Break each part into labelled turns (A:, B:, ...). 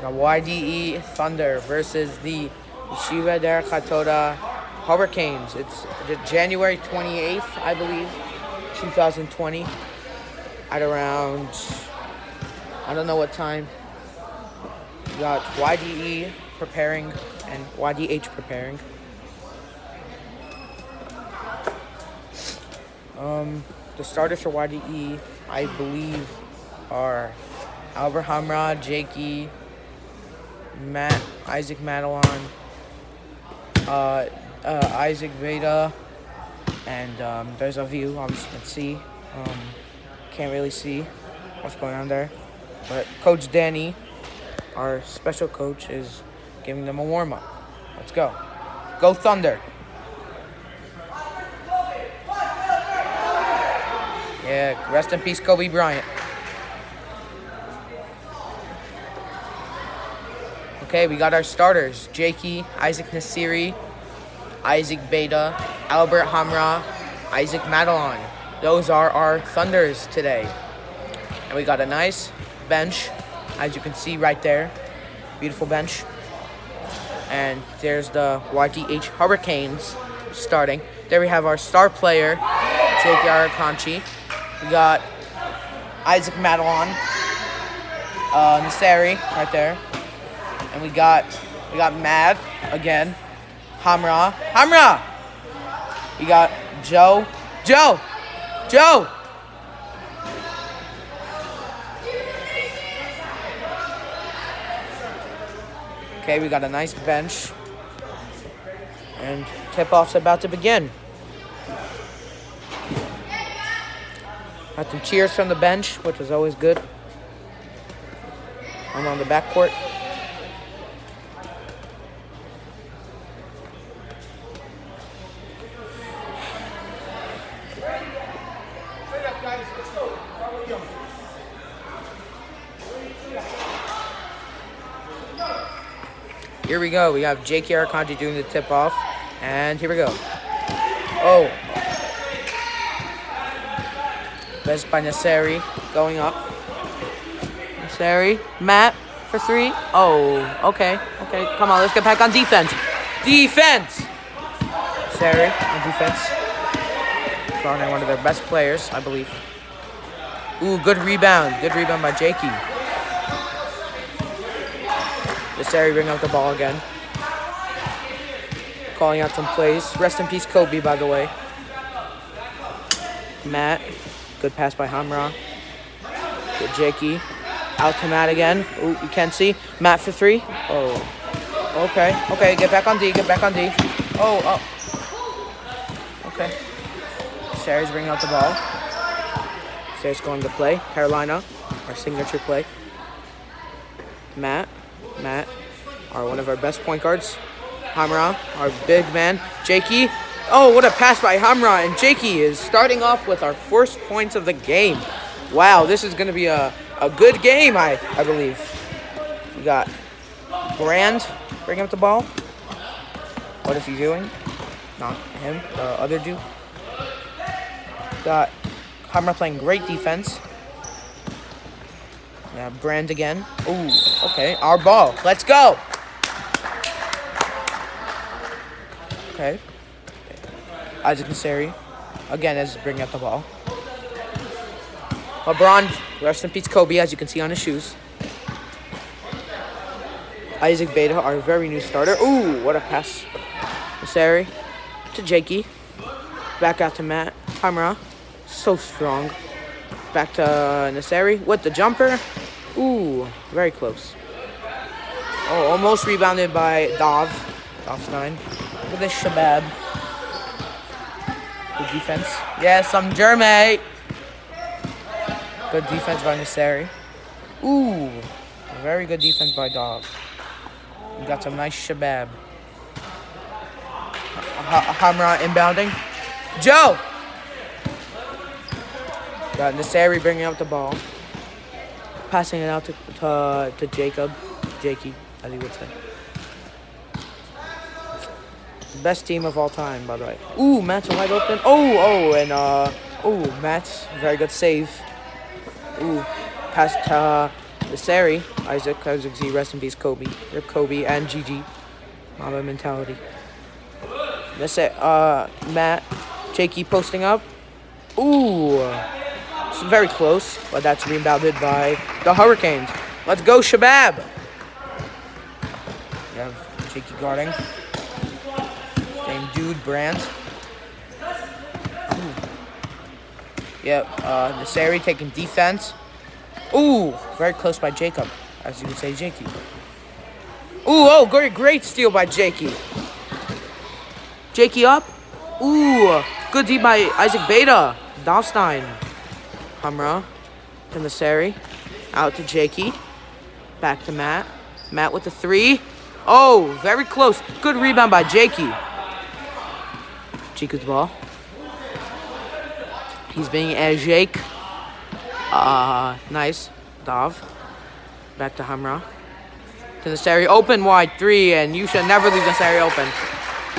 A: The YDE Thunder versus the Yeshiva Derech Hatorah Hurricanes. It's January 28th, I believe, 2020. At around, I don't know what time. We got YDE preparing and YDH preparing. The starters for YDE, I believe, are Albert Hamra, Jakey, Isaac Madelon, Isaac Beta, and there's a view. Obviously, you can see. Can't really see what's going on there, but Coach Danny, our special coach, is giving them a warm up. Let's go. Go Thunder. Yeah, rest in peace, Kobe Bryant. Okay, we got our starters. Jakey, Isaac Nasiri, Isaac Beta, Albert Hamra, Isaac Madelon. Those are our Thunders today. And we got a nice bench, as you can see right there. Beautiful bench. And there's the YDH Hurricanes starting. There we have our star player, Jake Arakanchi. We got Isaac Madelon, Nasari right there. And we got Mad again. Hamra. We got Joe. Okay, we got a nice bench. And tip-off's about to begin. Got some cheers from the bench, which is always good. I'm on the backcourt. Here we go. We have Jake Arakanji doing the tip-off. And here we go. Oh. Best by Nasari going up. Nasari. Matt for three. Oh, okay. Come on, let's get back on defense. Nasari on defense. Probably one of their best players, I believe. Ooh, good rebound. Good rebound by Jakey. Nasari bringing up the ball again. Calling out some plays. Rest in peace, Kobe, by the way. Matt. Good pass by Hamra. Good Jakey. Out to Matt again. Ooh, you can't see. Matt for three. Oh. Okay. Get back on D. Oh. Okay. Sarah's bringing out the ball. Sarah's going to play. Carolina. Our signature play. Matt, are one of our best point guards. Hamra, our big man. Jakey. Oh, what a pass by Hamra. And Jakey is starting off with our first points of the game. Wow, this is going to be a good game, I believe. We got Brand bringing up the ball. What is he doing? Not him, the other dude. Got Hamra playing great defense. Yeah, Brand again. Ooh, okay. Our ball. Let's go. Okay. Isaac Nasari again is bringing up the ball. LeBron, rest in peace, Kobe, as you can see on his shoes. Isaac Beta, our very new starter. Ooh, what a pass. Nasari to Jakey. Back out to Matt. Hamra. So strong. Back to Nasari with the jumper. Ooh, very close. Oh, almost rebounded by Dov. Dov's 9. Look at this shabab. Good defense. Yes, I'm Jermay. Good defense by Nasari. Ooh, very good defense by Dov. We got some nice shabab. Hamra inbounding. Joe! Got Nasari bringing up the ball. Passing it out to Jakey, as he would say. Best team of all time, by the way. Ooh, Matt's wide open. Matt's very good save. Ooh, pass to Desari, Isaac Z, rest in peace, Kobe. Rip Kobe and GG. Mamba mentality. Matt, Jakey posting up. Ooh. It's very close, but that's rebounded by the Hurricanes. Let's go, Shabab. We have Jakey guarding. Same dude, Brandt. Yep, Naseri taking defense. Ooh, very close by Jacob, as you would say, Jakey. Ooh, oh, great steal by Jakey. Jakey up. Ooh, good D by Isaac Beta. Dalstein. Hamra to Naseri. Out to Jakey. Back to Matt. Matt with the 3. Oh, very close. Good rebound by Jakey. Jakey's ball. He's being a Jake. Nice. Dav. Back to Hamra. To Naseri. Open wide 3, and you should never leave Naseri open.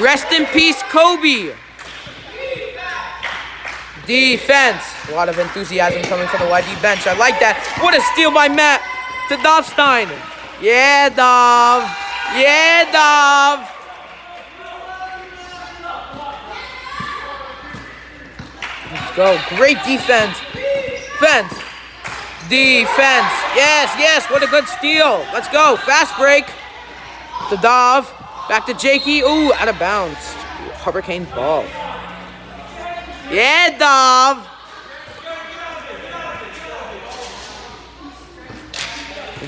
A: Rest in peace, Kobe. Defense. A lot of enthusiasm coming from the YD bench. I like that. What a steal by Matt to Dovstein. Yeah, Dov. Yeah, Dov. Let's go. Great defense. Defense. Yes. What a good steal. Let's go. Fast break. To Dov. Back to Jakey. Ooh, out of bounds. Hurricane ball. Yeah, Dov.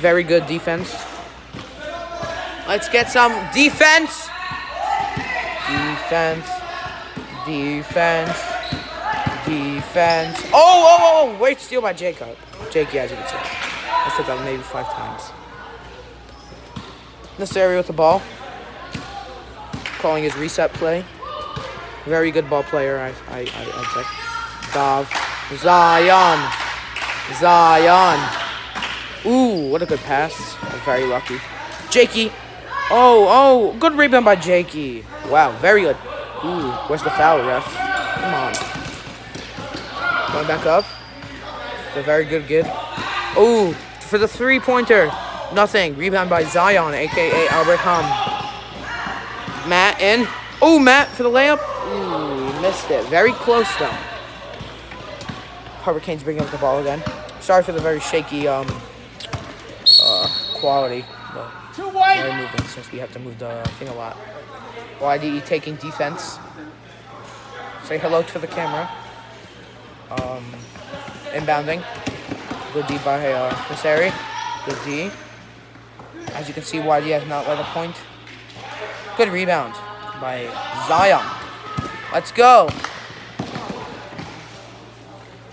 A: Very good defense. Let's get some defense. Defense. Oh, great steal by Jacob. Jakey, as you can see. I said that maybe 5 times. Naseri with the ball. Calling his reset play. Very good ball player, I'd say. Dav. Zion. Ooh, what a good pass. Very lucky. Jakey. Oh, good rebound by Jakey. Wow, very good. Ooh, where's the foul, ref? Come on. Going back up. A very good kid. Ooh, for the 3-pointer. Nothing. Rebound by Zion, a.k.a. Albert Hum. Matt in. Oh, Matt for the layup. Ooh, missed it. Very close, though. Hurricanes bringing up the ball again. Sorry for the very shaky quality. But very moving since we have to move the thing a lot. YDE taking defense. Say hello to the camera. Inbounding. Good D by Naseri. Good D. As you can see, YD has not let a point. Good rebound by Zion. Let's go.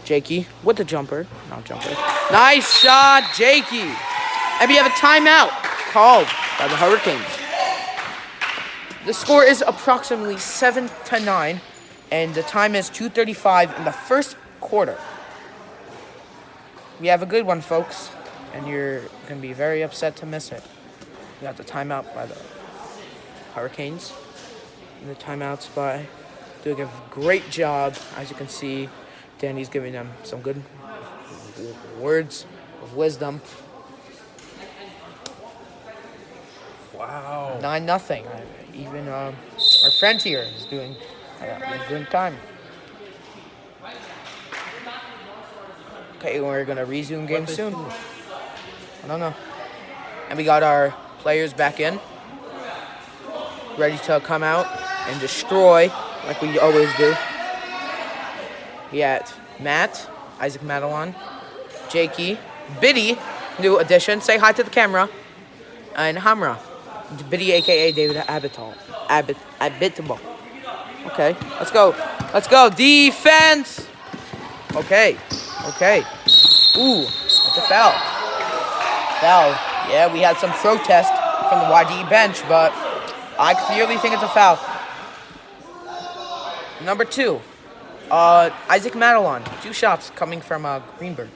A: Jakey with the jumper. Not jumper. Nice shot, Jakey. And we have a timeout called by the Hurricanes. The score is approximately 7-9, and the time is 2:35 in the first quarter. We have a good one, folks, and you're going to be very upset to miss it. We got the timeout by the Hurricanes. And the timeouts by doing a great job. As you can see, Danny's giving them some good words of wisdom.
B: Wow.
A: 9-0. Even our friend here is doing a good time. Okay, we're going to resume game soon. I don't know. And we got our players back in. Ready to come out and destroy like we always do. We got Matt, Isaac Madelon, Jakey, Biddy, new addition. Say hi to the camera. And Hamra. Biddy, a.k.a. David Abitable. Okay, let's go. Defense. Okay. Ooh, that's a foul. Yeah, we had some protest from the YDE bench, but I clearly think it's a foul. Number 2, Isaac Madelon. 2 shots coming from Greenberg.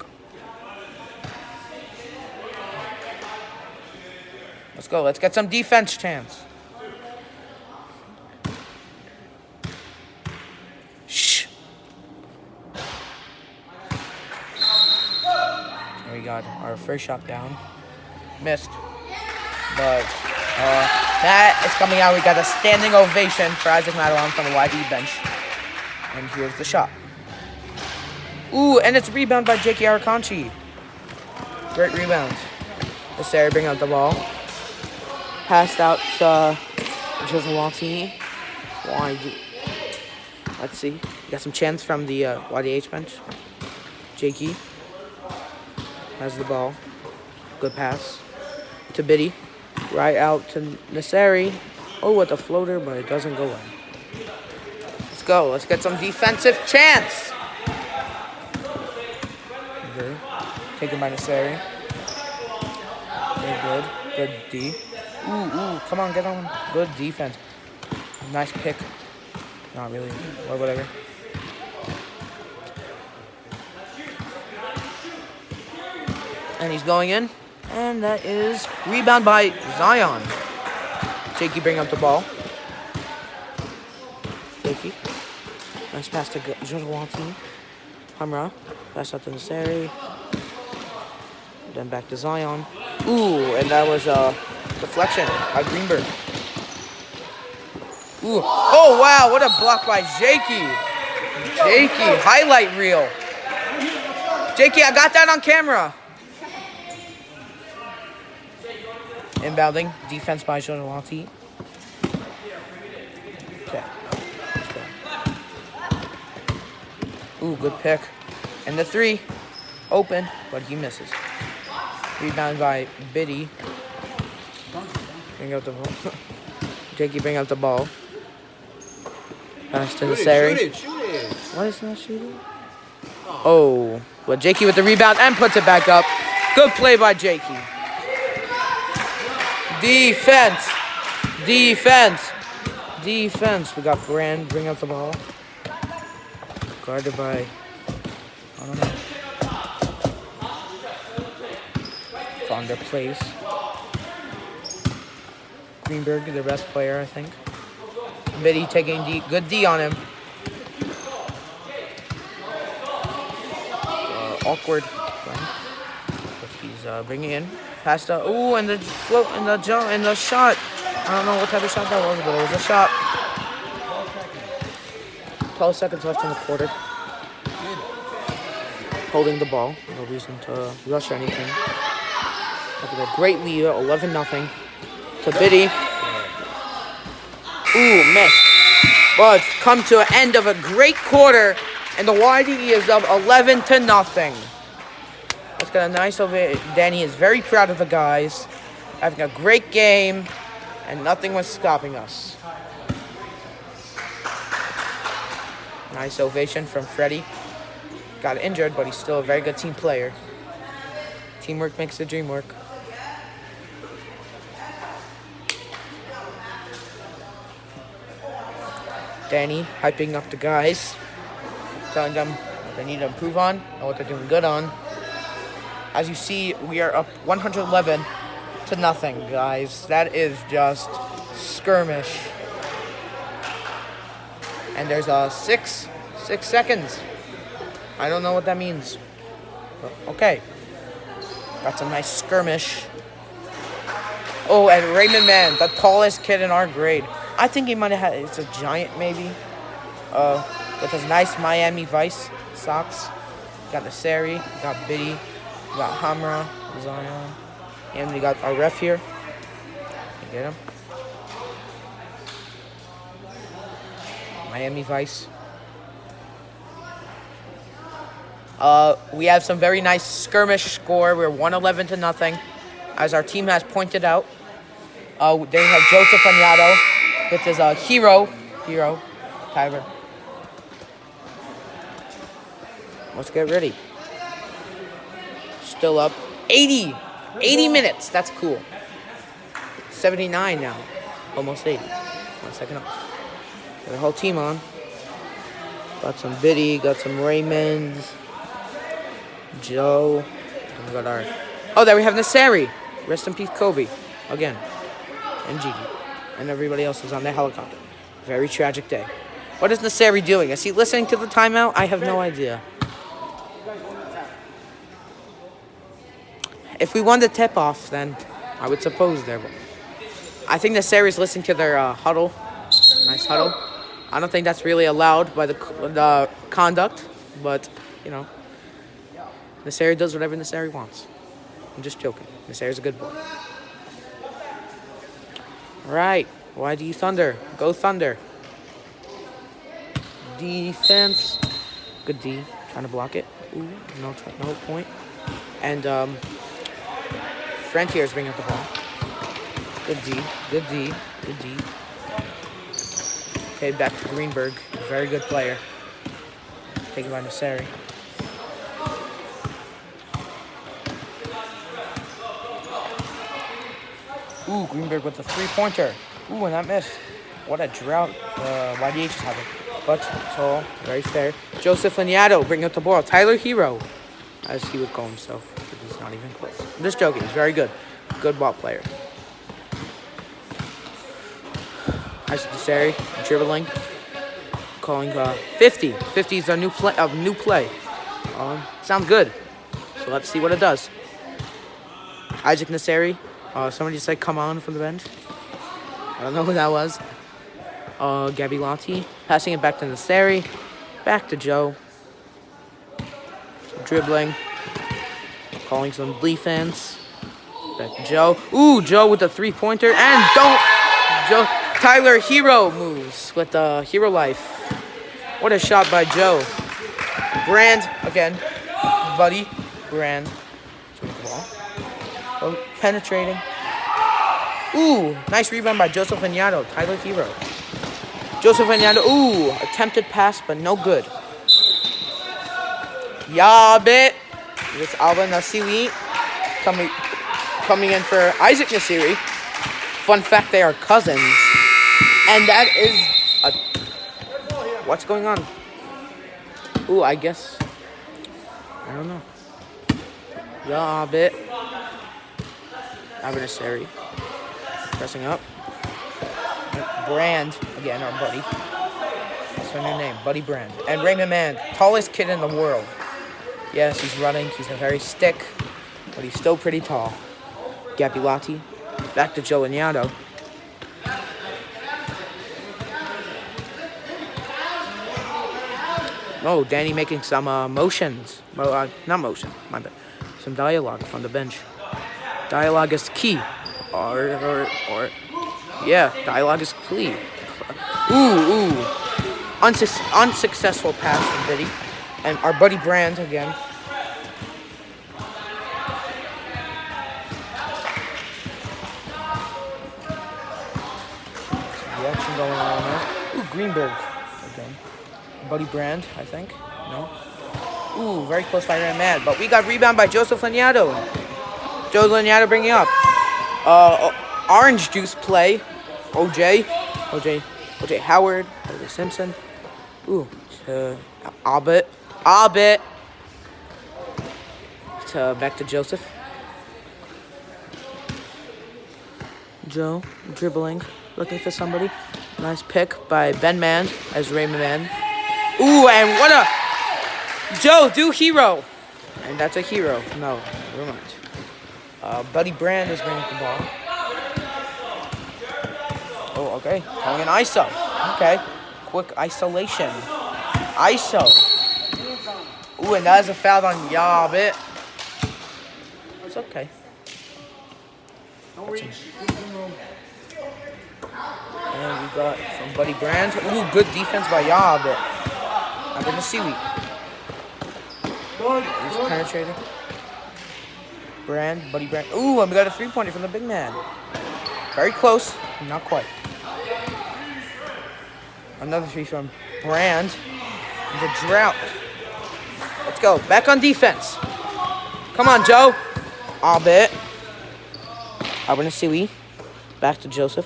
A: Let's go. Let's get some defense chance. Shh. There we go. got our first shot down. Missed. But that is coming out. We got a standing ovation for Isaac Madeline from the YD bench. And here's the shot. Ooh, and it's rebound by Jakey Arakanchi. Great rebound. Naseri bring out the ball. Passed out to Josewalti. YD. Let's see. Got some chance from the YDH bench. Jakey has the ball. Good pass to Biddy. Right out to Naseri. Oh, with a floater, but it doesn't go in. Let's go. Let's get some defensive chance. Good. Taken by Naseri. Very good. Good D. Ooh, come on, get on. Good defense. Nice pick. Not really, or whatever. And he's going in. And that is rebound by Zion. Jakey bring up the ball. Jakey. Nice pass to Josewalti. Hamra. Pass out to Naseri. Then back to Zion. Ooh, and that was a deflection by Greenberg. Ooh. Oh, wow, what a block by Jakey. Jakey, highlight reel. Jakey, I got that on camera. Inbounding, defense by Josewalti. Okay, let's go. Ooh, good pick. And the three, open, but he misses. Rebound by Biddy. Bring out the ball. Jakey bring out the ball. Pass to Naseri.
B: Shoot it.
A: Why is not shooting? Oh, well, Jakey with the rebound and puts it back up. Good play by Jakey. Defense. Defense. Defense. We got Brand bring out the ball. Guarded by, I don't know. Longer plays. Greenberg, the best player, I think. Biddy taking D. Good D on him. Awkward. But he's bringing in. Past the. Ooh, and the float, and the jump, and the shot. I don't know what type of shot that was, but it was a shot. 12 seconds left in the quarter. Holding the ball. No reason to rush or anything. After a great lead, 11-0. To Biddy. Ooh, missed. But come to an end of a great quarter, and the YDE is up 11-0. Let's get a nice over it. Danny is very proud of the guys. Having a great game, and nothing was stopping us. Nice ovation from Freddie. Got injured, but he's still a very good team player. Teamwork makes the dream work. Danny hyping up the guys, telling them what they need to improve on and what they're doing good on. As you see, we are up 111-0, guys. That is just skirmish. And there's 6 seconds. I don't know what that means. But okay. Got some nice skirmish. Oh, and Raymond Mann, the tallest kid in our grade. I think he might have had, it's a giant maybe. With his nice Miami Vice socks. Got the Sari, got Biddy, got Hamra, Zion. And we got our ref here. You get him? Miami Vice. We have some very nice skirmish score. We're 111-0. As our team has pointed out. They have Joseph Añado with his hero, Tyler. Let's get ready. Still up 80 minutes. That's cool. 79 now. Almost 80. 1 second off. Got the whole team on. Got some Biddy, got some Raymonds, Joe. And we got our. Oh, there we have Naseri. Rest in peace, Kobe. Again. And Gigi. And everybody else is on their helicopter. Very tragic day. What is Naseri doing? Is he listening to the timeout? I have no idea. If we won the tip-off, then I would suppose there. But I think the series listening to their huddle. Nice huddle. I don't think that's really allowed by the conduct, but, you know, Naseri does whatever Naseri wants. I'm just joking. Naseri's a good boy. All right. YD Thunder. Go Thunder. Defense. Good D. Trying to block it. Ooh, no point. And Frontier's bringing up the ball. Good D. Good D. Good D. Okay, back to Greenberg. Very good player. Taken by Naseri. Ooh, Greenberg with the three-pointer. Ooh, and that missed. What a drought YDH is having. But it's all very fair. Joseph Laniato bringing up the ball. Tyler Hero, as he would call himself. He's not even close. I'm just joking. He's very good. Good ball player. Isaac Naseri dribbling. Calling 50. 50 is a new play. Sounds good. So let's see what it does. Isaac Naseri. Somebody just said, come on from the bench. I don't know who that was. Gabby Lotti. Passing it back to Naseri. Back to Joe. Dribbling. Calling some defense. Back to Joe. Ooh, Joe with the three-pointer. And Joe. Tyler Hero moves with the Hero Life. What a shot by Joe. Brand, again. Buddy. Brand. Oh, penetrating. Ooh, nice rebound by Joseph Vignato. Tyler Hero. Joseph Vignato. Ooh, attempted pass, but no good. Yabit. It's Alba Nasiri coming in for Isaac Nasiri. Fun fact, they are cousins. And that is what's going on? Ooh, I guess. I don't know. Yabit. Alba Nasiri. Pressing up. Brand, again, our buddy. That's her new name, Buddy Brand. And Raymond Mann, tallest kid in the world. Yes, he's running. He's a very stick, but he's still pretty tall. Gapilati. Back to Joe Laniato. Oh, Danny making some motions. Well, not motion, my bad. Some dialogue from the bench. Dialogue is key. Yeah, dialogue is key. Ooh. Unsuccessful pass from Biddy. And our buddy Brand again. The action going on there. Ooh, Greenberg again. Buddy Brand, I think. No. Ooh, very close by Mad. But we got rebound by Joseph Laniato. Joe Laniato bringing up. Orange Juice play. OJ Howard. OJ Simpson. Ooh, to Abit. Back to Joseph. Joe dribbling, looking for somebody. Nice pick by Ben Mann as Raymond Mann. Ooh, and what a Joe do hero, and that's a hero. No, never mind. Buddy Brand is bringing the ball. Oh, okay. Calling an ISO. Okay, quick isolation. ISO. Ooh, and that is a foul on Yabit. It's okay. And we got from Buddy Brand. Ooh, good defense by Yabit. I'm going to Seaweed. He's penetrating. Buddy Brand. Ooh, and we got a three-pointer from the big man. Very close, not quite. Another three from Brand. The drought. Let's go. Back on defense. Come on, Joe. Albit. I'm going to Seaweed. Back to Joseph.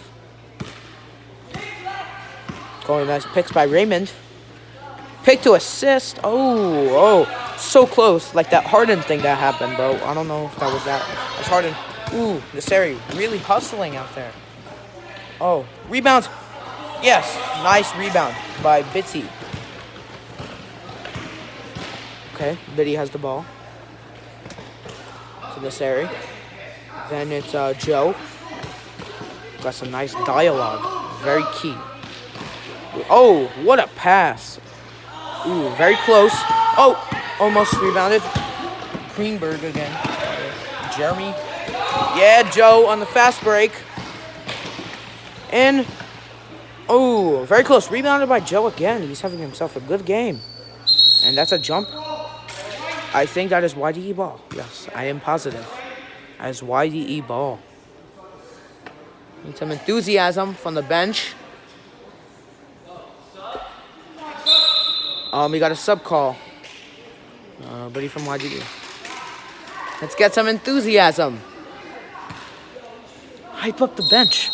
A: Going nice picks by Raymond. Pick to assist. Oh, so close. Like that Harden thing that happened, bro. I don't know if that was that. That's Harden. Ooh, Naseri really hustling out there. Oh, rebound. Yes, nice rebound by Bitsy. Okay, Biddy has the ball. to this area. Then it's Joe. Got some nice dialogue. Very key. Oh, what a pass. Ooh, very close. Oh, almost rebounded. Greenberg again. Jeremy. Yeah, Joe on the fast break. And, oh, very close. Rebounded by Joe again. He's having himself a good game. And that's a jump. I think that is YDE ball. Yes, I am positive. That is YDE ball. Need some enthusiasm from the bench. We got a sub call. Buddy from YDE. Let's get some enthusiasm. Hype up the bench.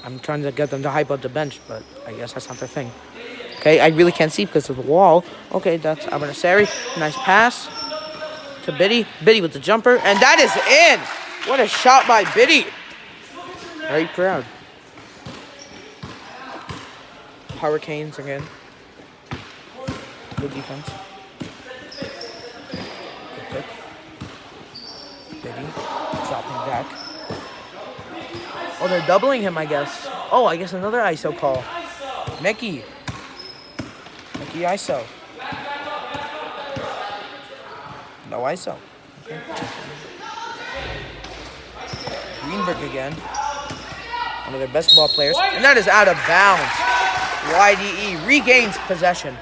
A: I'm trying to get them to hype up the bench, but I guess that's not their thing. Okay, I really can't see because of the wall. Okay, that's Abanasari. Nice pass to Biddy. Biddy with the jumper, and that is in. What a shot by Biddy. Very proud. Hurricanes again. Good defense. Good pick. Biddy dropping back. Oh, they're doubling him, I guess. Oh, I guess another ISO call. Mickey ISO. No ISO. Okay. Greenberg again. One of their best ball players. And that is out of bounds. YDE regains possession.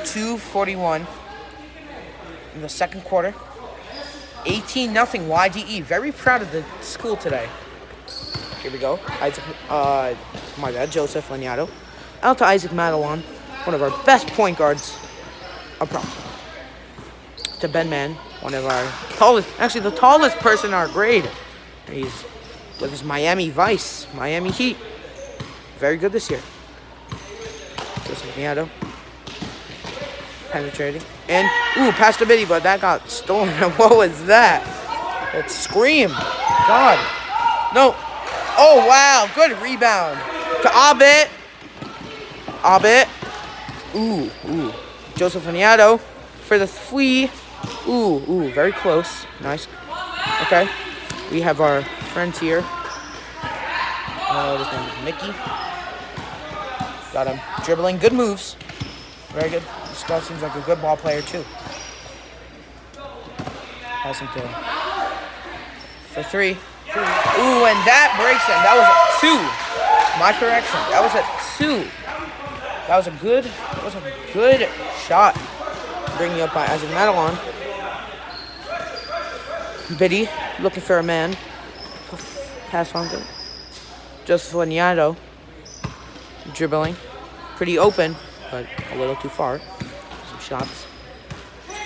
A: 2:41 in the second quarter. 18-0 YDE. Very proud of the school today. Here we go. Joseph Laniato. Out to Isaac Madelon, one of our best point guards. Approximately. To Ben Mann, one of our tallest, actually the tallest person in our grade. He's with his Miami Vice, Miami Heat. Very good this year. Joseph Laniato. Penetrating. And, ooh, pass to Biddy, but that got stolen. What was that? That scream. God. No. Oh, wow. Good rebound. To Abit. Ooh. Joseph Laniato for the three. Ooh. Very close. Nice. Okay. We have our friends here. His name is Mickey. Got him dribbling. Good moves. Very good. This guy seems like a good ball player, too. Passing to for three. Ooh, and that breaks him. That was a 2. My correction. That was a 2. That was a good shot. Bringing up by Isaac Madelon. Biddy looking for a man. Pass on to Joseph Laniato. Dribbling. Pretty open, but a little too far. Some shots.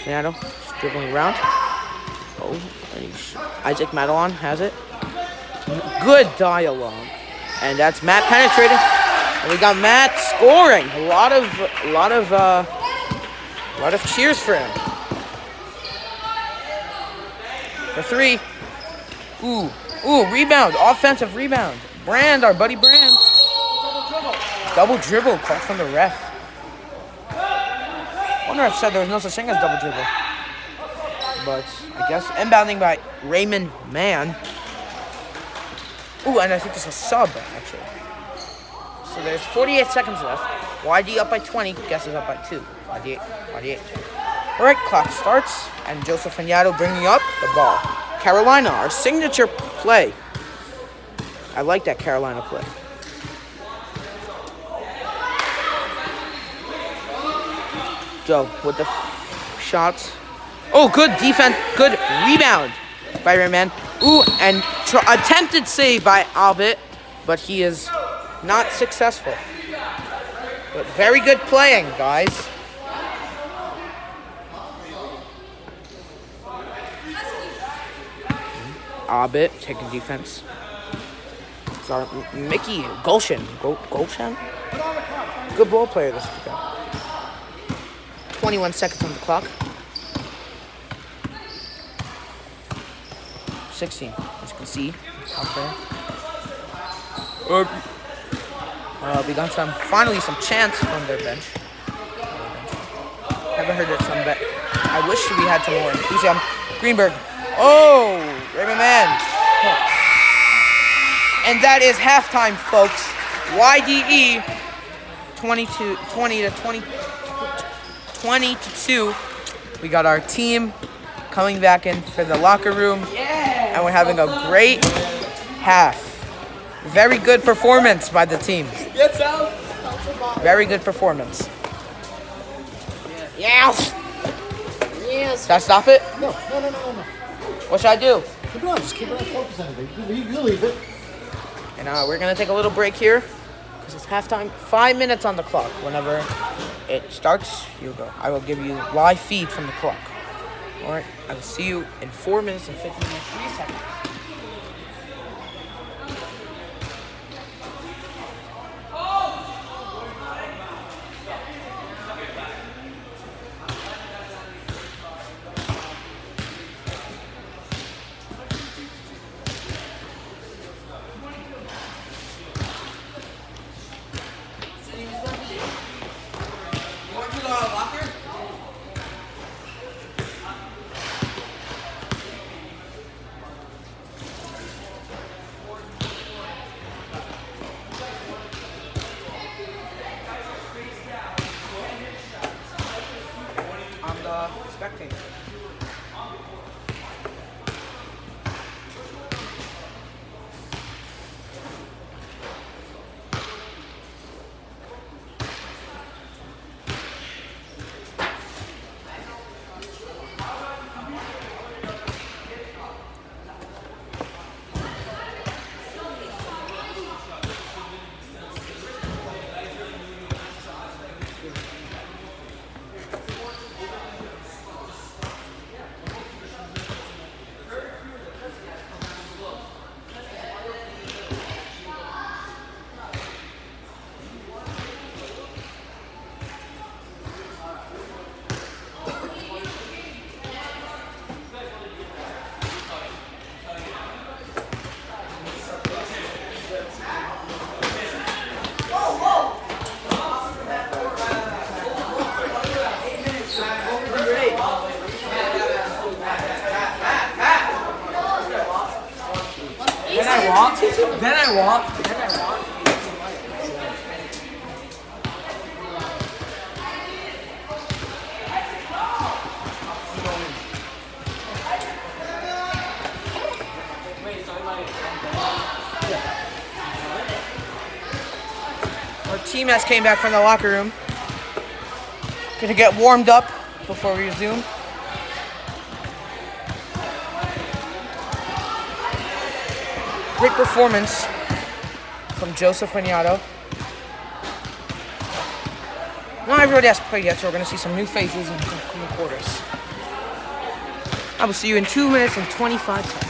A: Laniato dribbling around. Oh, Isaac Madelon has it. Good dialogue. And that's Matt penetrating. And we got Matt scoring. A lot of cheers for him. For 3. Ooh, rebound. Offensive rebound. Brand, our buddy Brand. Double dribble called from the ref. One ref said there was no such thing as double dribble. But I guess inbounding by Raymond Mann. Ooh, and I think it's a sub, actually. So there's 48 seconds left. YD up by 20. Guess is up by 2. YD8. All right, clock starts. And Joseph Laniato bringing up the ball. Carolina, our signature play. I like that Carolina play. Joe with the shots. Oh, good defense. Good rebound by Rayman. Ooh, and attempted save by Albert, but he is not successful. But very good playing, guys. Albert taking defense. Sorry, Mickey Gulshan. Gulshan? Good ball player this guy. 21 seconds on the clock. 16, as you can see, out there. We got finally some chants from their bench. Haven't heard it I wish we had some more enthusiasm. Greenberg. Oh, Raymond Man. And that is halftime, folks. YDE 20 to 2. We got our team coming back in for the locker room. And we're having a great half. Very good performance by the team. Very good performance. Yes. Should I stop it?
B: No.
A: What should I do?
B: Keep it on. Just keep it on. Focus on it. You leave it.
A: And we're going to take a little break here because it's halftime. 5 minutes on the clock. Whenever it starts, you go. I will give you live feed from the clock. All right. I will see you in 4 minutes and 53 seconds. Spectator. Then I walk. Our team has came back from the locker room. Gonna get warmed up before we resume. Great performance from Joseph Pagnato. Not everybody has played yet, so we're going to see some new faces in the coming quarters. I will see you in 2 minutes and 25 seconds.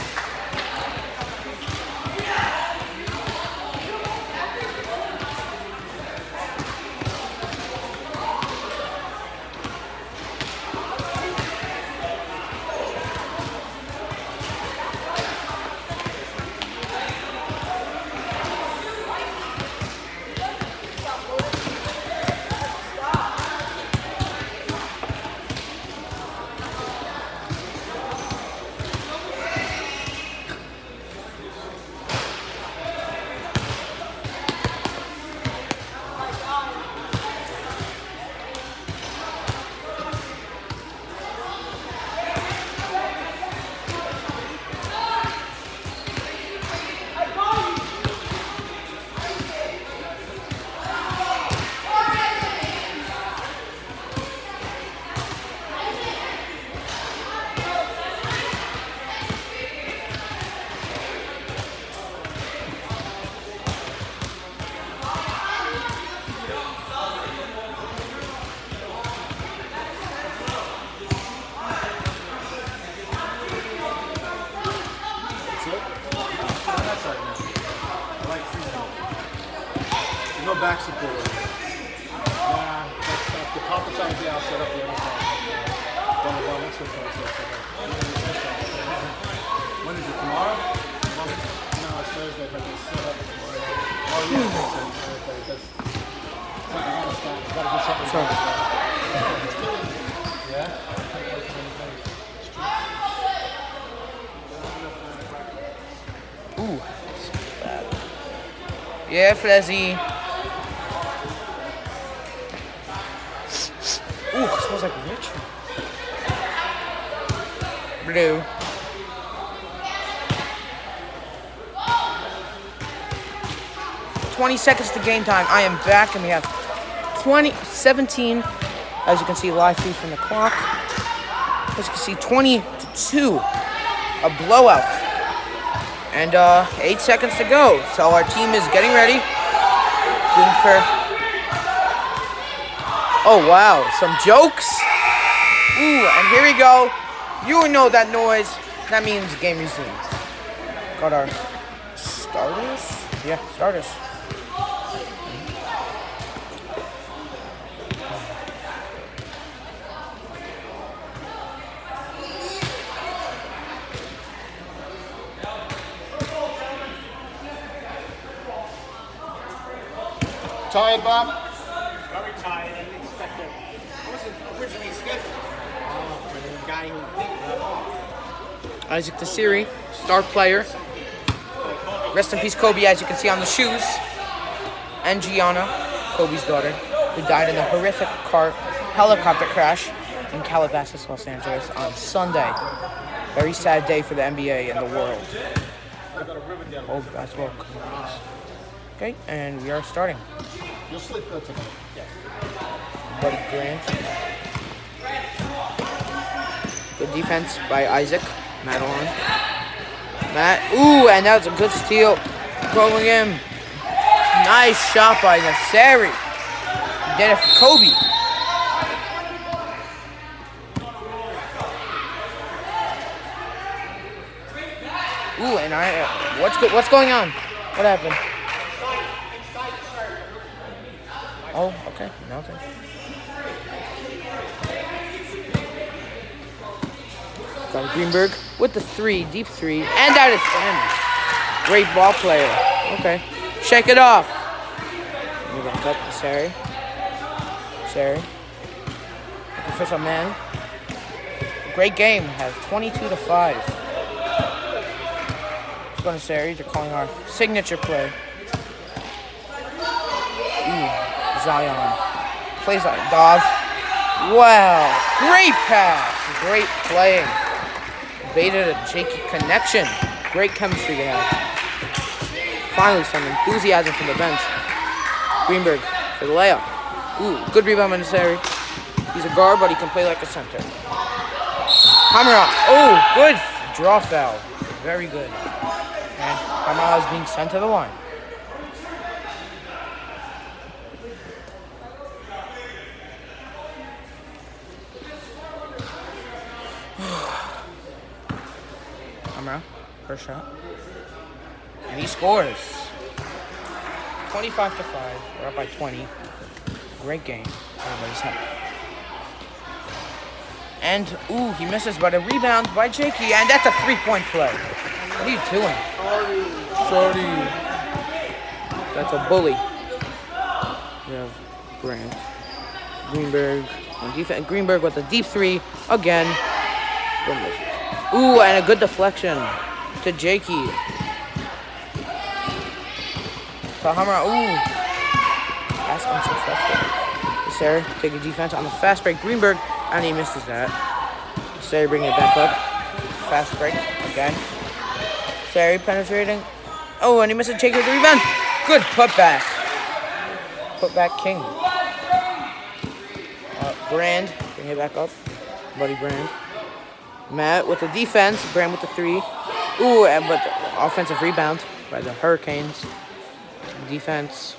B: No back support. Nah, that's the top side is I'll set up the other side. Well, that's what I'm saying. When is it, tomorrow? No, it's Thursday, but they set up tomorrow. Oh, yeah, that's something else. Gotta do something. Yeah?
A: Yeah, Flezzy. Ooh, it smells like rich. Blue. "20 seconds to game time. I am back, and we have 17. As you can see, live feed from the clock. As you can see, 20-2. A blowout. And 8 seconds to go. So our team is getting ready. Doing for... Oh, wow. Some jokes. Ooh, and here we go. You know that noise. That means game resumes. Got our starters? Yeah, starters.
B: Tired, Bob?
C: Very tired. I didn't expect it. I wasn't originally scheduled. For the guy who picked
A: Isaac Desiri, star player. Rest in peace, Kobe, as you can see on the shoes. And Gianna, Kobe's daughter, who died in a horrific helicopter crash in Calabasas, Los Angeles on Sunday. Very sad day for the NBA and the world. Oh, basketball. Okay, and we are starting.
B: You'll sleep good tonight.
A: Buddy Grant. Good defense by Isaac. Madeline. Matt. Ooh, and that's a good steal. Going in. Nice shot by Nasseri. He did it for Kobe. Ooh, and what's going on? What happened? Oh, okay. Nothing. Got Greenberg with the three, deep three, and that is in. Great ball player. Okay. Shake it off. Move back up to Sari. Looking for some man. Great game. Has 22-5. Let's go to Sari. They're calling our signature play. Ooh. Zion. Plays on Dov. Wow. Great pass. Great playing. Baited a shaky connection. Great chemistry they have. Finally some enthusiasm from the bench. Greenberg for the layup. Ooh, good rebound by Nasseri. He's a guard, but he can play like a center. Hatorah. Oh, good draw foul. Very good. And Hatorah is being sent to the line. First shot. And he scores. 25-5. We're up by 20. Great game. Everybody's happy. And, ooh, he misses, but a rebound by Jakey. And that's a three-point play. What are you doing? Sorry. That's a bully. We have Grant. Greenberg on defense. Greenberg with a deep three. Again. Good misses. Ooh, and a good deflection to Jakey. To Hatorah. Ooh. That's unsuccessful. Sarah taking defense on the fast break. Greenberg, and he misses that. Sarah bringing it back up. Fast break again. Sarah penetrating. Oh, and he misses Jakey with the rebound. Good putback. Putback king. Brand, bring it back up. Buddy Brand. Matt with the defense. Brand with the three. Ooh, and with the offensive rebound by the Hurricanes. Defense.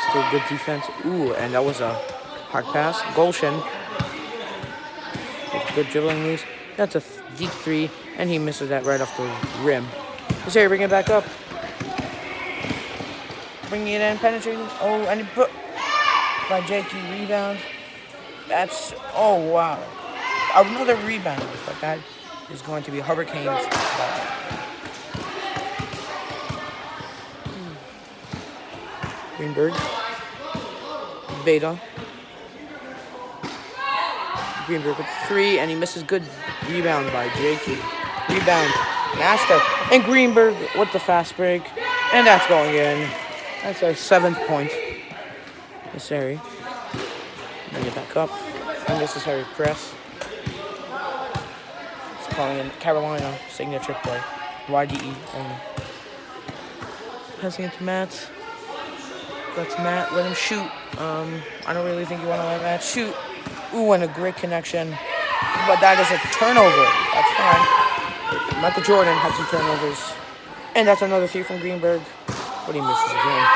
A: Still good defense. Ooh, and that was a hard pass. Gulshin. With good dribbling moves. That's a deep three, and he misses that right off the rim. Let's say bring it back up. Bringing it in, penetrating. Oh, and he put by Jakey rebound. That's, oh wow. Another rebound, but that is going to be Hurricanes. Greenberg. Beta. Greenberg with three, and he misses. Good rebound by Jakey. Rebound, Master. And Greenberg with the fast break. And that's going in. That's our 7th point. This Harry. Bring it back up. And this is Harry press. It's calling in Carolina signature play. YDE only. Passing it to Matt. That's Matt. Let him shoot. I don't really think you want to let Matt shoot. Ooh, and a great connection. But that is a turnover. That's fine. Michael Jordan had some turnovers. And that's another 3 from Greenberg. But he misses again.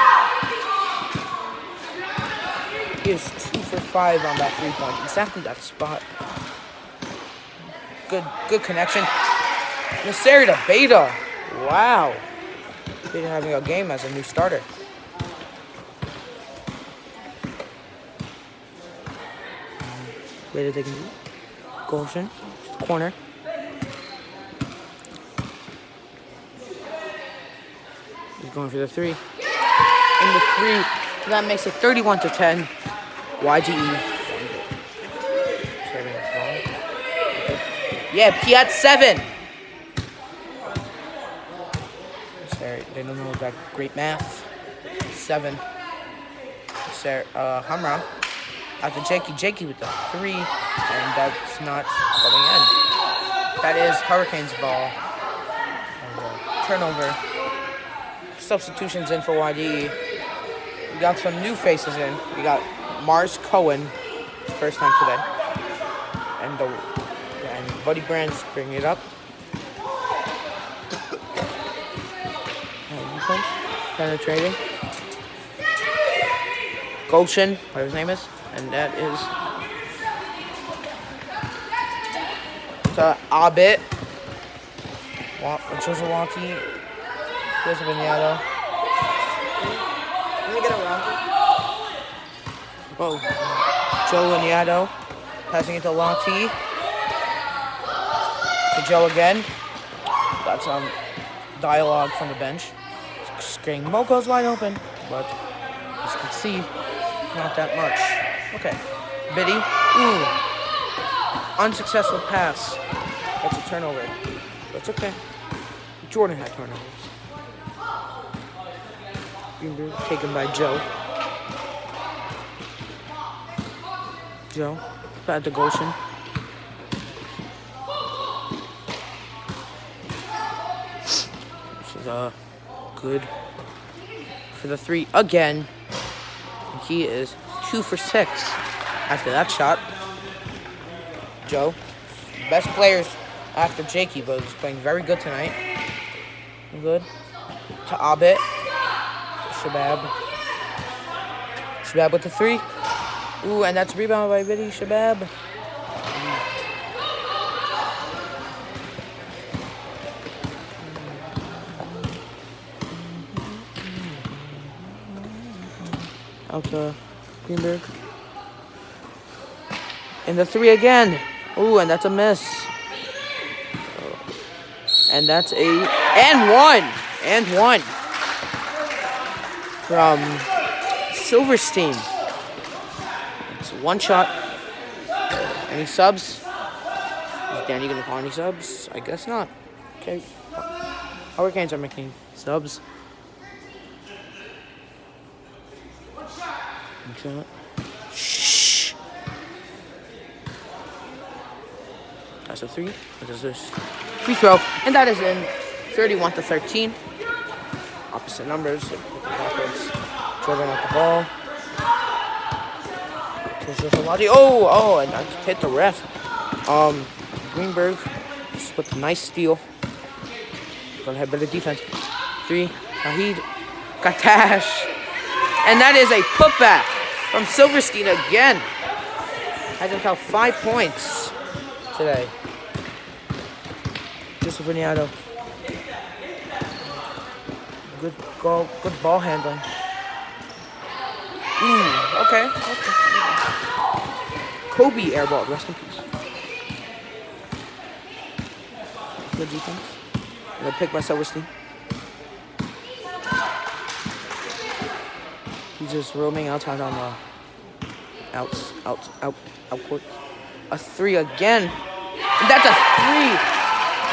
A: He is 2 for 5 on that 3-point. Exactly that spot. Good connection. Nasiri to Beta. Wow. Beta having a game as a new starter. Beta taking Golshin. Corner. He's going for the 3. In the 3. That makes it 31-10. YGE. Yeah, he had 7. Sorry, they don't know that great math. 7. Sarah, Hamra. Out to Jakey with the 3. And that's not going in. That is Hurricanes ball. Turnover. Substitutions in for YDE. We got some new faces in. We got Mars Cohen, first time today. And Buddy Brand's bringing it up. Penetrating. Golshin, whatever his name is. And that is to Abit. Josewaki. Joseph Vignado.
D: Let me get around it.
A: Whoa. Joe Vignado. Passing it to Lati. To Joe again. Got some dialogue from the bench. Screaming, Moko's wide open. But as you can see, not that much. Okay. Biddy. Ooh. Unsuccessful pass. That's a turnover. That's okay. Jordan had turnovers. Greenberg taken by Joe. Joe. Back to Golshin. This is good for the 3 again. And he is 2 for 6 after that shot. Joe, best players after Jakey, but he's playing very good tonight. Good. To Abit. Shabab. Shabab with the 3. Ooh, and that's rebound by Biddy Shabab. Out to Greenberg. And the 3 again. Ooh, and that's a miss. And that's and one from Silverstein. It's 1 shot. Any subs? Is Danny gonna call any subs? I guess not. Okay. Hurricanes are making subs. 1 shot. Shh. That's a 3. What is this? Free throw, and that is in 31-13. Opposite numbers. Jordan at the ball. Oh, and I hit the ref. Greenberg just with a nice steal. Gonna have better defense. 3. Nahid. Katash. And that is a putback from Silverstein again. Has him count 5 points today. Joseph Vignado. Good goal, good ball handling. Ooh, okay. Kobe airball, rest in peace. Good defense. And a pick by Silverstein. He's just roaming outside on the out court. A 3 again. And that's a 3.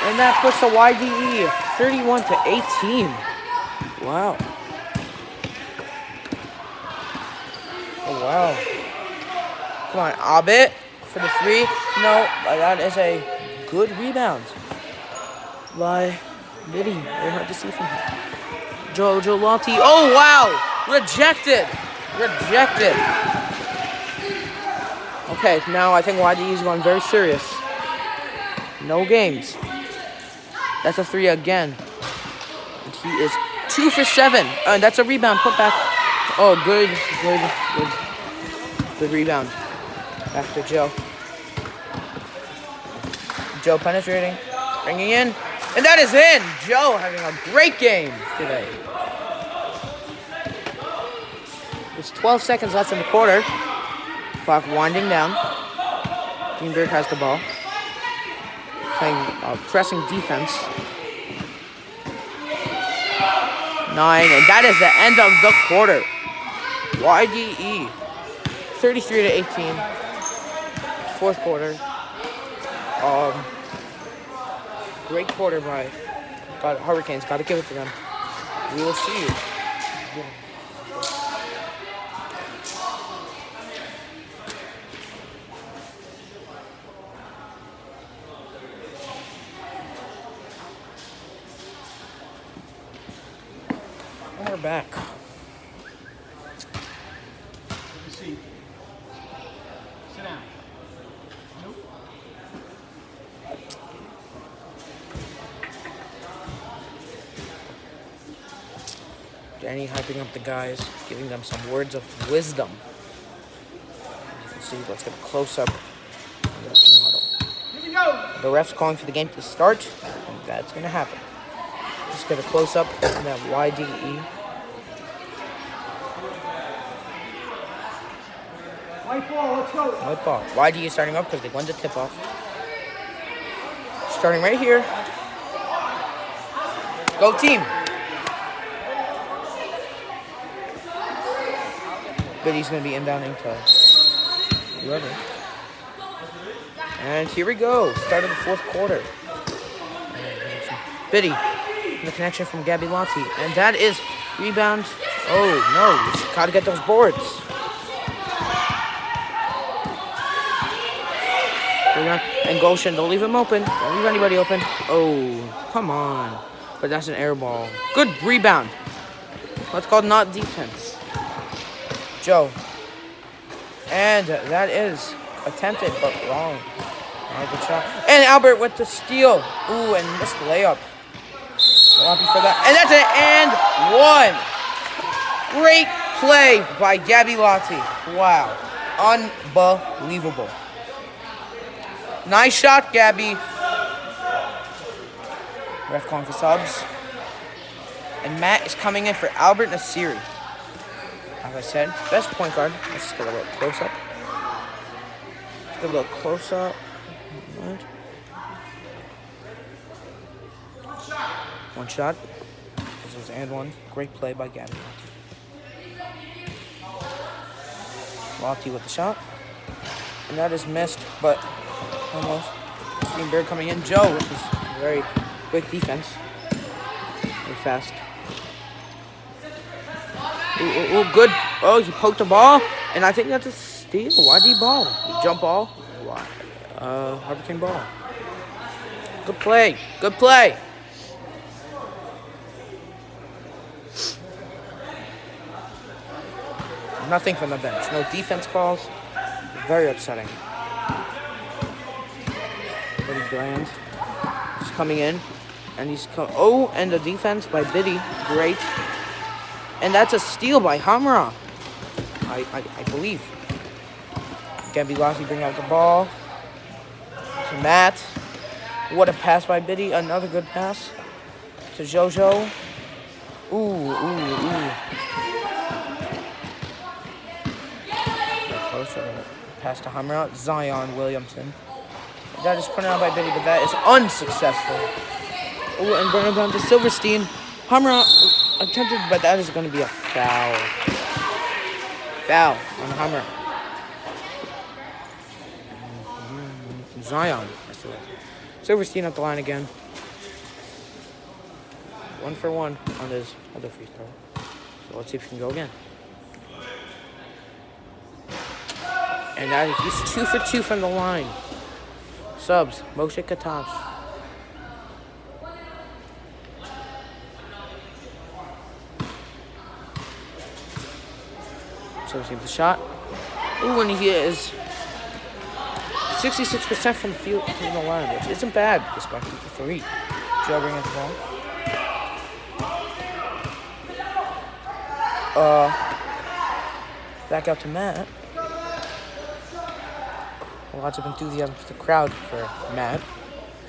A: And that puts the YDE 31-18. Wow. Oh, wow. Come on, Abit for the three. No, that is a good rebound by Biddy. Very hard to see from him. Jojo Lotti. Oh, wow. Rejected. Okay, now I think YD is going very serious. No games. That's a three again. And he is 2 for 7. And that's a rebound. Put back. Oh, good rebound. Back to Joe. Joe penetrating. Bringing in. And that is in. Joe having a great game today. There's 12 seconds left in the quarter. Clock winding down. Derech has the ball. Playing pressing defense. 9, and that is the end of the quarter. YDE 33-18. Fourth quarter. Great quarter by Hurricanes. Got to give it to them. We will see you. And we're back.
C: Have a seat. Sit down. Nope.
A: Danny hyping up the guys, giving them some words of wisdom. As you can see, let's get a close-up of that team huddle.
C: Here we go.
A: The ref's calling for the game to start, and that's going to happen. Just get a close-up of that YDE.
C: White ball, let's go.
A: White ball. YDE is starting up because they won the tip-off. Starting right here. Go team. Biddy's going to be inbounding to whoever. And here we go. Start of the fourth quarter. Biddy. The connection from Gabby Lotti. And that is rebound. Oh, no. You got to get those boards. And Goshen, don't leave him open. Don't leave anybody open. Oh, come on. But that's an air ball. Good rebound. That's called not defense. Joe. And that is attempted, but wrong. Good shot. And Albert with the steal. Ooh, and missed the layup. Happy for that. And that's it. And one. Great play by Gabby Lotti. Wow. Unbelievable. Nice shot, Gabby. Ref calling for subs. And Matt is coming in for Albert Nasiri. As I said, best point guard. Let's just get a little close-up. Get a little close-up. One shot. This was and one. Great play by Gabby Lotti with the shot. And that is missed, but almost. Bear coming in. Joe with his very quick defense. Very fast. Ooh, good. Oh, he poked the ball. And I think that's a steal. YD ball. Jump ball. Hurricane ball. Good play. Good play. Nothing from the bench. No defense calls. Very upsetting. Biddy Bland is coming in. And he's and the defense by Biddy. Great. And that's a steal by Hatorah. I believe. Gabby Lotti bring out the ball. To Matt. What a pass by Biddy. Another good pass. To Jojo. Ooh. Pass to Hatorah. Zion Williamson. That is put out by Biddy, but that is unsuccessful. Ooh, and bring it down to Silverstein. Hatorah attempted, but that is going to be a foul. Foul on Hatorah. Zion. Silverstein at the line again. 1 for 1 on his other free throw. So let's see if he can go again. And that he's 2 for 2 from the line. Subs, Moshe Katash. So he's the shot. Ooh, and he is 66% from the field to the line, which isn't bad, especially for 3. Joe bringing the ball. Back out to Matt. Lots of enthusiasm to the crowd for Matt.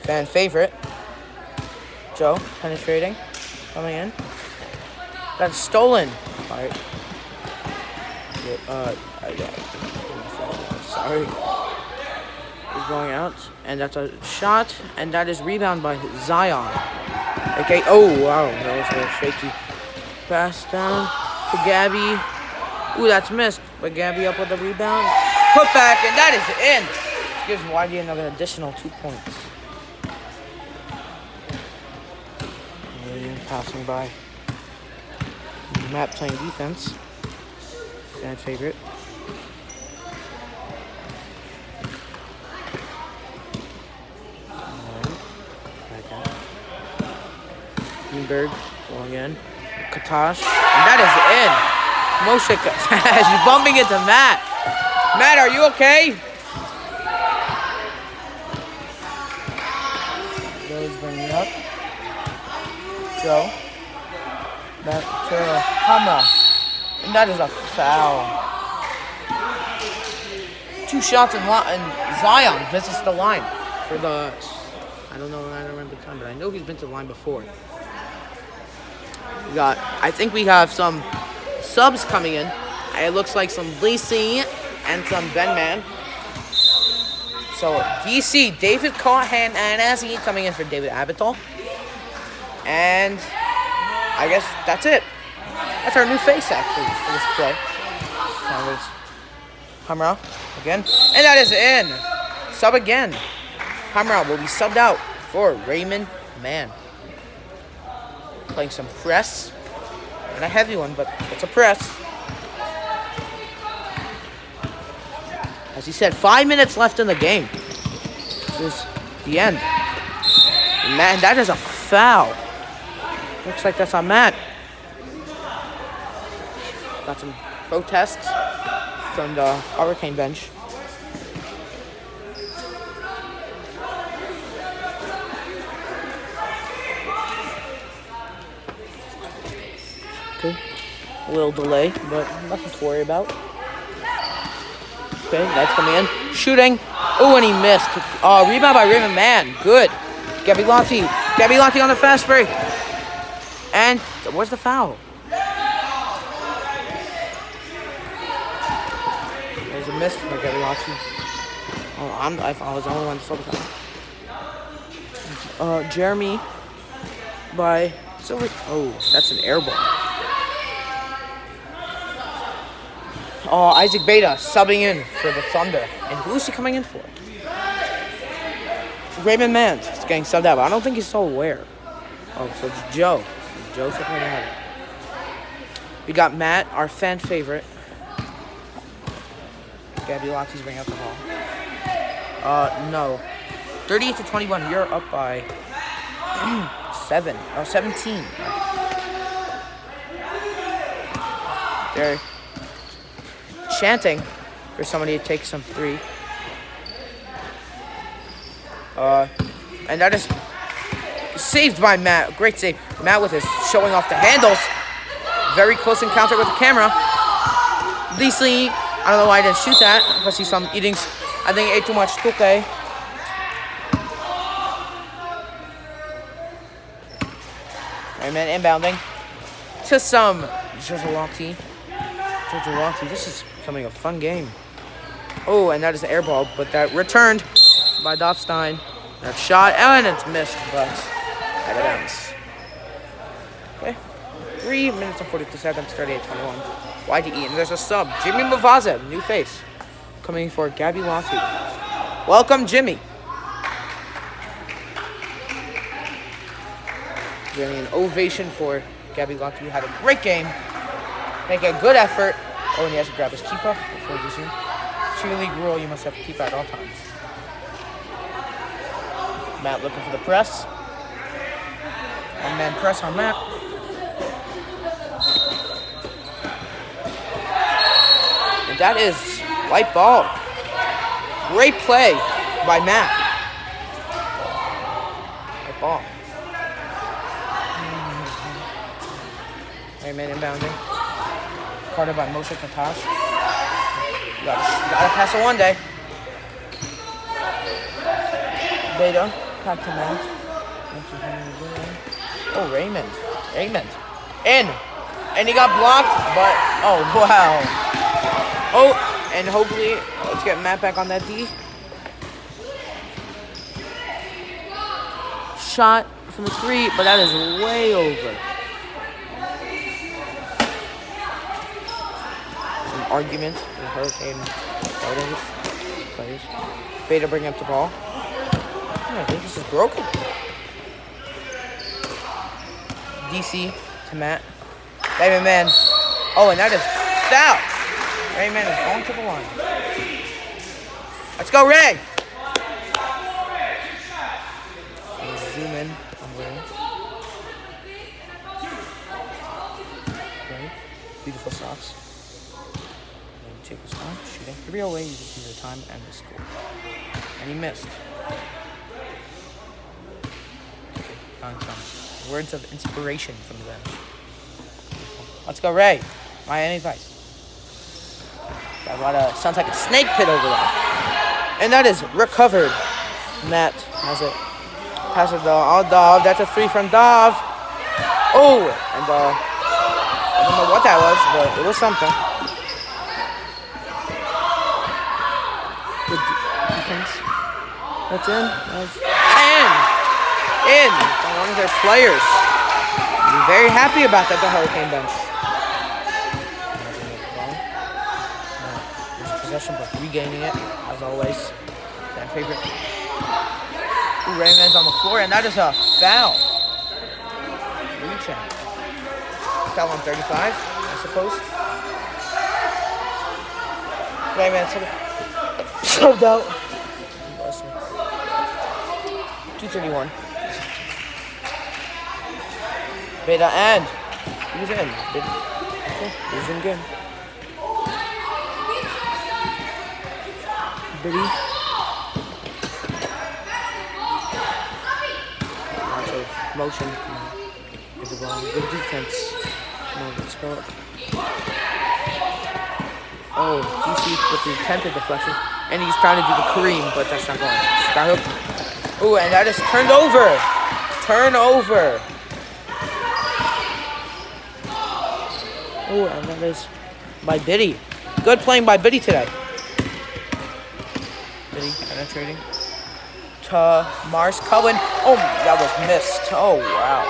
A: Fan favorite. Joe, penetrating. Coming in. That's stolen. Alright. Sorry. He's going out. And that's a shot. And that is rebound by Zion. Okay. Oh, wow. That was a little shaky. Pass down to Gabby. Ooh, that's missed. But Gabby up with the rebound. Put back, and that is in. This gives YD another additional 2 points. And passing by. Matt playing defense. Fan favorite. Back out. Greenberg going in. Katash. And that is in. Moshe Katash. He's bumping into Matt. Matt, are you okay? Joe's bringing up. Joe. Back to Hatorah. And that is a foul. 2 shots and Zion visits the line for the... I don't remember the time, but I know he's been to the line before. I think we have some subs coming in. It looks like some Lacey and some Ben Man. So DC, David Callahan and Azzy coming in for David Abital. And I guess that's it. That's our new face actually for this play. Hatorah again. And that is in. Sub again. Hatorah will be subbed out for Raymond Mann. Playing some press. Not a heavy one, but it's a press. As he said, 5 minutes left in the game. This is the end. Man, that is a foul. Looks like that's on Matt. Got some protests from the Hurricane bench. Okay. A little delay, but nothing to worry about. Okay, that's coming in. Shooting. Oh, and he missed. Rebound by Raymond Mann. Good. Gabby Lonti on the fast break. And where's the foul? There's a miss for Gabby Lonti. Oh, I was the only one to slow the foul. Jeremy by Silver. Oh, that's an air ball. Isaac Beta subbing in for the Thunder. And who's he coming in for? Raymond Mann is getting subbed out, but I don't think he's so aware. Oh, so it's Joe. Joe's looking at it. We got Matt, our fan favorite. Gabby Loxie's bringing up the ball. No. 38-21. You're up by 17. They're chanting for somebody to take some 3. And that is saved by Matt. Great save. Matt with his showing off the handles. Very close encounter with the camera. Leasley, I don't know why I didn't shoot that. Because he's eating, I think he ate too much tuke. Alright, man, inbounding to some Jojolati. This is becoming a fun game. Oh, and that is the air ball, but that returned by Dopstein. That shot, and it's missed, but out of bounds. Okay. 3 minutes and 42 seconds, 38-21. YDE, and there's a sub. Jimmy Mavaza, new face, coming for Gabby Latu. Welcome, Jimmy. Giving an ovation for Gabby Latu. Had a great game. Make a good effort. Oh, and he has to grab his keeper before losing. cheerleague rule you must have to keep at all times. Matt looking for the press. One man press on Matt. And that is white ball. Great play by Matt. White ball. Right man inbounding. Carded by Moshe Katash. You gotta pass it one day. Beta, back to Matt. Oh, Raymond. In! And he got blocked, but, oh, wow. Oh, and hopefully, let's get Matt back on that D. Shot from the 3, but that is way over. Some argument in the Hurricane players. Beta bring up the ball. Oh, I think this is broken. DC to Matt. Raymond man. Oh, and that is foul. Raymond is going to the line. Let's go, Ray. Zoom in on Ray. Ray. Beautiful socks. And take his time. Shooting 3 away. You just need the time and the score. And he missed. Words of inspiration from them. Let's go, Ray. My any advice? Got a lot of, sounds like a snake pit over there. And that is recovered. Matt has it. Pass it to Dov. That's a 3 from Dov. Oh, and I don't know what that was, but it was something. Good defense. That's in. In from one of their players. I'm very happy about that, the Hurricane bench. There's possession, but regaining it, as always. Fan favorite. Ooh, Raymond's on the floor, and that is a foul. Reaching. Foul on 35, I suppose. Raymond subbed out. 2:31. Beta and he's in. He's in again. Biddy. Lots of motion. Good defense. Come on, let's go. Oh, DC with the attempted deflection. And he's trying to do the Kareem, but that's not going. Skyhook. Oh, and that is turned over. Turnover. Oh, and that is by Biddy. Good playing by Biddy today. Biddy penetrating to Mars Cohen. Oh, that was missed. Oh, wow.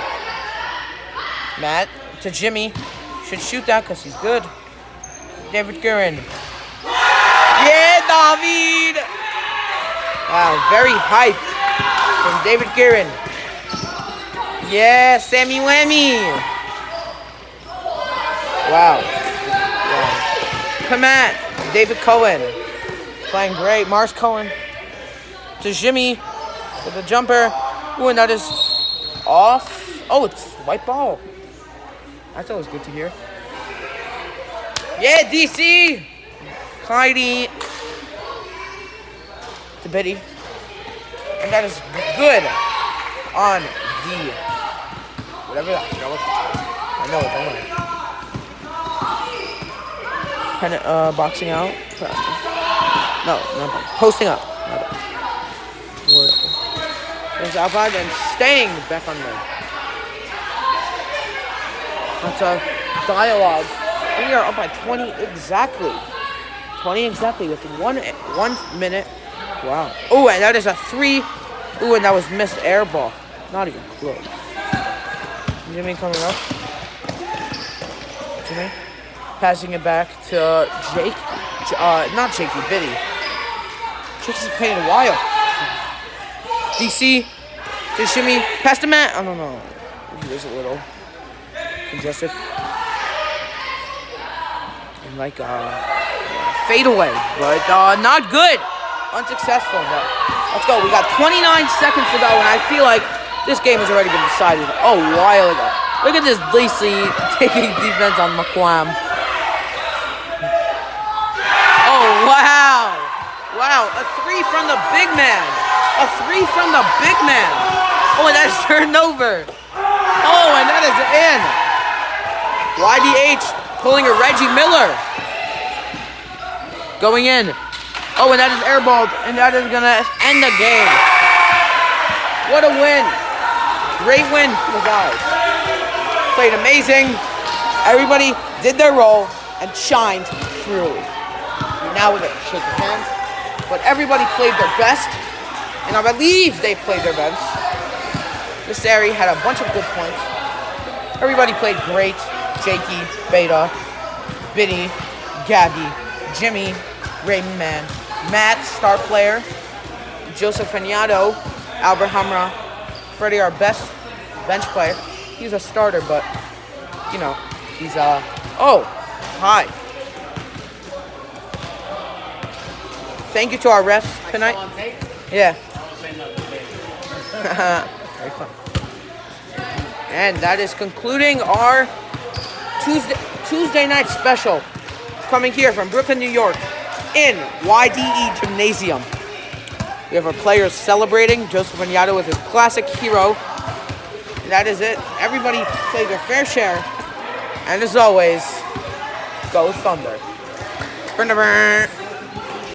A: Matt to Jimmy. Should shoot that because he's good. David Guerin. Yeah, David! Wow, very hyped from David Guerin. Yeah, Sammy Whammy. Wow. Come at David Cohen. Playing great. Mars Cohen to Jimmy for the jumper. Ooh, and that is off. Oh, it's white ball. That's always good to hear. Yeah, DC. Clyde to Biddy. And that is good on the whatever that. I know it, don't worry. Boxing out. No, not boxing. Posting up. There's outside and staying back on there. That's a dialogue. We are up by 20 exactly. 20 exactly with 1 minute. Wow. Oh, and that is a 3. Ooh, and that was missed air ball. Not even close. Jimmy coming up. Jimmy. Passing it back to Jake. Not Jakey, Biddy. Jake's been playing a while. DC to Shimmy. Pass to Matt. I don't know. He is a little congested. And like, Fade away, but not good. Unsuccessful, but let's go. We got 29 seconds to go, and I feel like this game has already been decided a while ago. Look at this Lacey taking defense on McQuam. Oh, wow. Wow, a 3 from the big man. A 3 from the big man. Oh, and that is turned over. Oh, and that is in. YDH pulling a Reggie Miller. Going in. Oh, and that is airballed, and that is going to end the game. What a win. Great win for the guys. Played amazing. Everybody did their role and shined through. Now we're going to shake your hands. But everybody played their best, and I believe they played their best. This area had a bunch of good points. Everybody played great. Jakey, Beta, Biddy, Gabby, Jimmy, Raymond Man, Matt, star player, Joseph Faniato, Albert Hamra, Freddie, our best bench player. He's a starter, but, you know, he's, oh, hi. Thank you to our refs tonight. Yeah. Very fun. And that is concluding our Tuesday night special, coming here from Brooklyn, New York, in YDE Gymnasium. We have our players celebrating. Joseph Vignato with his classic hero. And that is it. Everybody played their fair share. And as always, go Thunder.